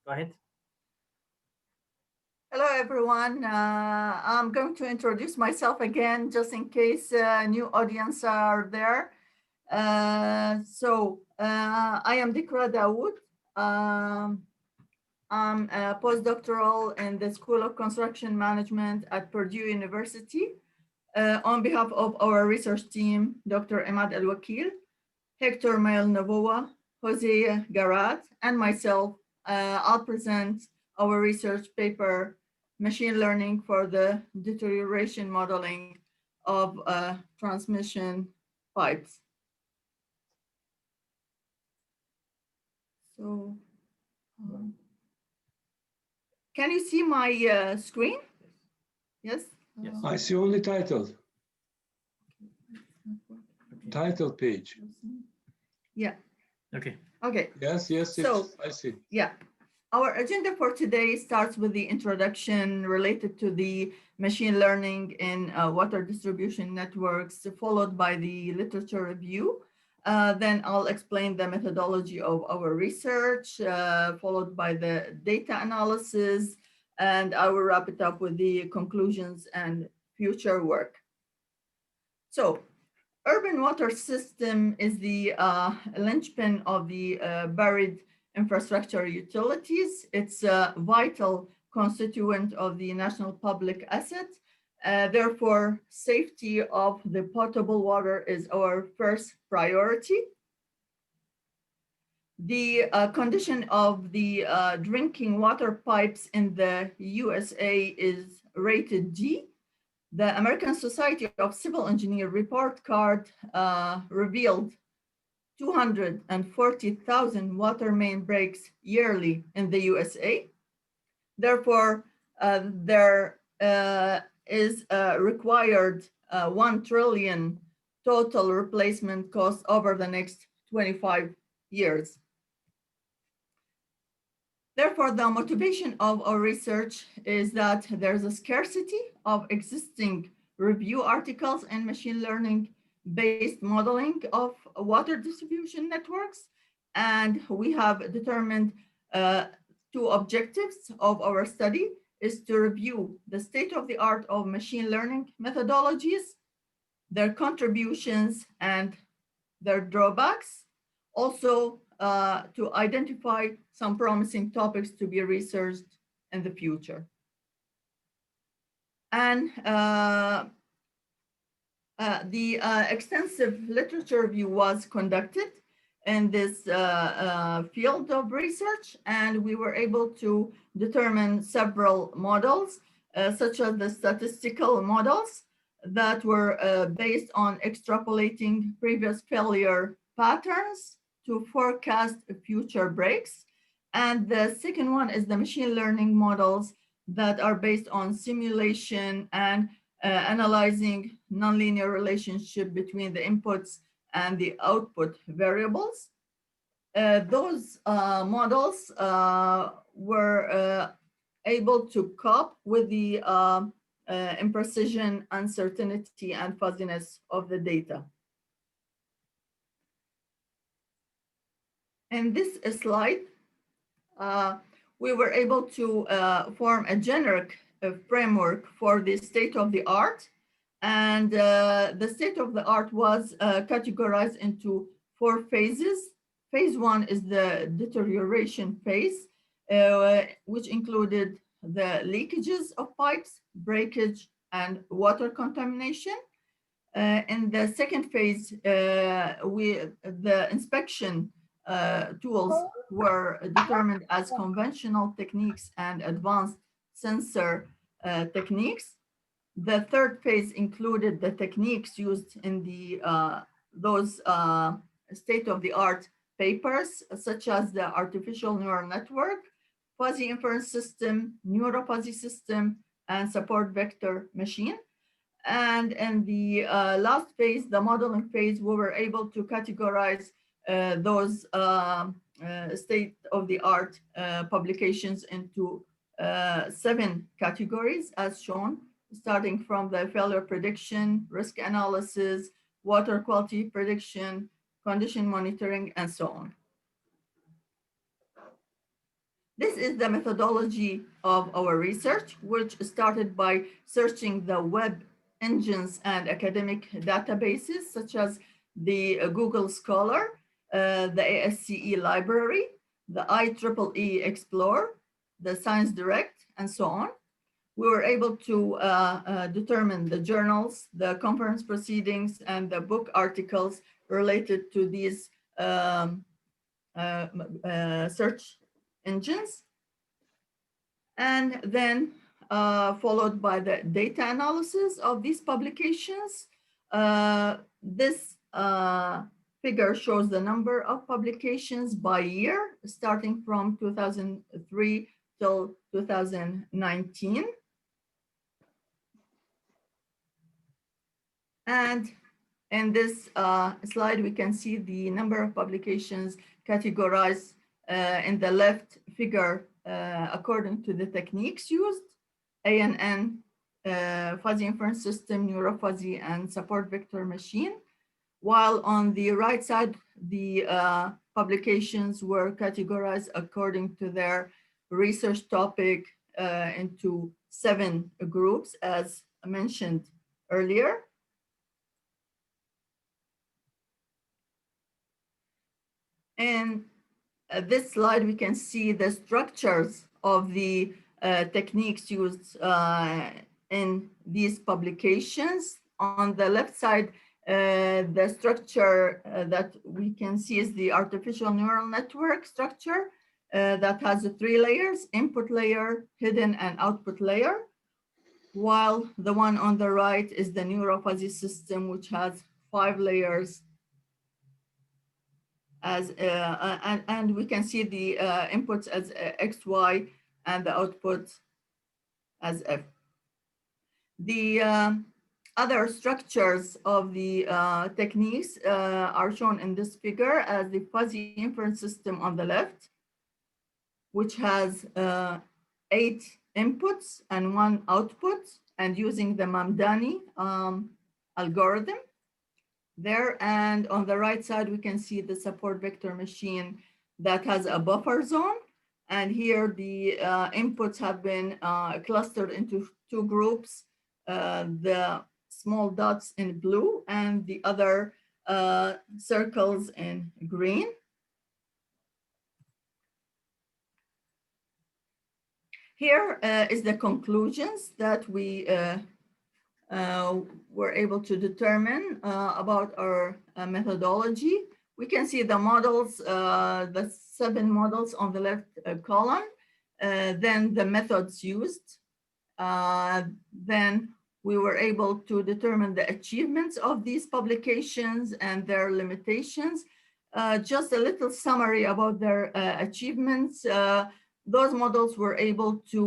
Go ahead. Hello, everyone. I'm going to introduce myself again, just in case new audience are there. I am Thikra Dawood. Um, I'm a postdoctoral in the School of Construction Management at Purdue University. On behalf of our research team, Dr. Emad Elwakil, Hector, Mayol, Novoa, José, Gárate, and myself, I'll present our research paper, Machine Learning for the Deterioration Modeling of Transmission Pipes. So, um, can you see my screen? Yes? Yes. I see only title. Okay. Title page. Yeah. Okay. Okay. Yes, So, I see. Yeah. Our agenda for today starts with the introduction related to the machine learning in water distribution networks, followed by the literature review. Then I'll explain the methodology of our research, followed by the data analysis, and I will wrap it up with the conclusions and future work. So, urban water system is the linchpin of the buried infrastructure utilities. It's a vital constituent of the national public asset. Therefore, safety of the potable water is our first priority. The condition of the drinking water pipes in the USA is rated D. The American Society of Civil Engineer report card revealed 240,000 water main breaks yearly in the USA. Therefore, there is a required 1 trillion total replacement cost over the next 25 years. Therefore, the motivation of our research is that there's a scarcity of existing review articles and machine learning based modeling of water distribution networks. And we have determined two objectives of our study is to review the state of the art of machine learning methodologies, their contributions and their drawbacks. Also, to identify some promising topics to be researched in the future. And the extensive literature review was conducted in this field of research, and we were able to determine several models, such as the statistical models that were based on extrapolating previous failure patterns to forecast future breaks. And the second one is the machine learning models that are based on simulation and analyzing nonlinear relationship between the inputs and the output variables. Those models were able to cope with the imprecision, uncertainty, and fuzziness of the data. In this slide, we were able to form a generic framework for the state of the art. And the state of the art was categorized into 4 phases. Phase 1 is the deterioration phase, which included the leakages of pipes, breakage, and water contamination. In the second phase, the inspection tools were determined as conventional techniques and advanced sensor techniques. The third phase included the techniques used in those state-of-the-art papers, such as the artificial neural network, fuzzy inference system, neuropuzzy system, and support vector machine. And in the last phase, the modeling phase, we were able to categorize those state-of-the-art publications into 7 categories, as shown, starting from the failure prediction, risk analysis, water quality prediction, condition monitoring, and so on. This is the methodology of our research, which started by searching the web engines and academic databases, such as the Google Scholar, the ASCE Library, the IEEE Explorer, the Science Direct, and so on. We were able to determine the journals, the conference proceedings, and the book articles related to these search engines. And then followed by the data analysis of these publications. This figure shows the number of publications by year, starting from 2003 till 2019. And in this slide, we can see the number of publications categorized in the left figure according to the techniques used, ANN, fuzzy inference system, neurofuzzy, and support vector machine. While on the right side, the publications were categorized according to their research topic into 7 groups, as mentioned earlier. In this slide, we can see the structures of the techniques used in these publications. On the left side, the structure that we can see is the artificial neural network structure that has 3 layers: input layer, hidden, and output layer. While the one on the right is the neurofuzzy system, which has 5 layers. And we can see the inputs as X, Y, and the output as F. The other structures of the techniques are shown in this figure as the fuzzy inference system on the left, which has 8 inputs and 1 output, and using the Mamdani algorithm there. And on the right side, we can see the support vector machine that has a buffer zone. And here the inputs have been clustered into 2 groups, the small dots in blue and the other circles in green. Here is the conclusions that we were able to determine about our methodology. We can see the models, the 7 models on the left column, then the methods used. Then we were able to determine the achievements of these publications and their limitations. Just a little summary about their achievements. Those models were able to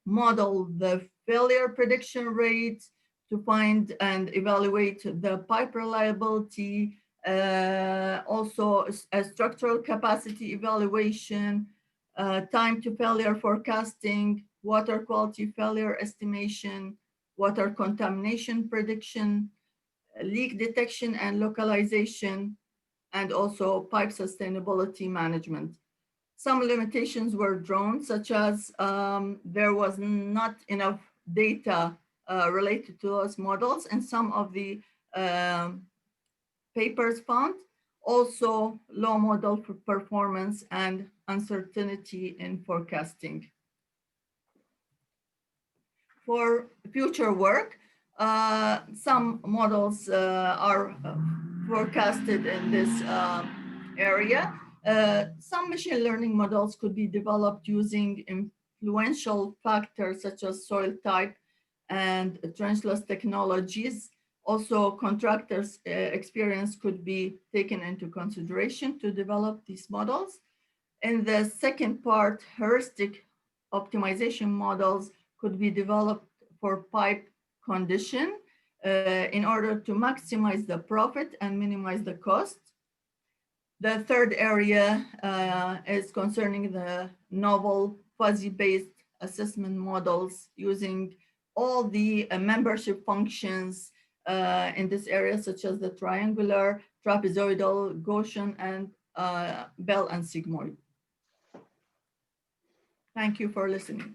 model the failure prediction rate, to find and evaluate the pipe reliability, also a structural capacity evaluation, time to failure forecasting, water quality failure estimation, water contamination prediction, leak detection and localization, and also pipe sustainability management. Some limitations were drawn, such as there was not enough data related to those models and some of the papers found. Also, low model performance and uncertainty in forecasting. For future work, some models are forecasted in this area. Some machine learning models could be developed using influential factors such as soil type and trenchless technologies. Also, contractors' experience could be taken into consideration to develop these models. In the second part, heuristic optimization models could be developed for pipe condition in order to maximize the profit and minimize the cost. The third area is concerning the novel fuzzy-based assessment models using all the membership functions in this area, such as the triangular, trapezoidal, Gaussian, and Bell and sigmoid. Thank you for listening.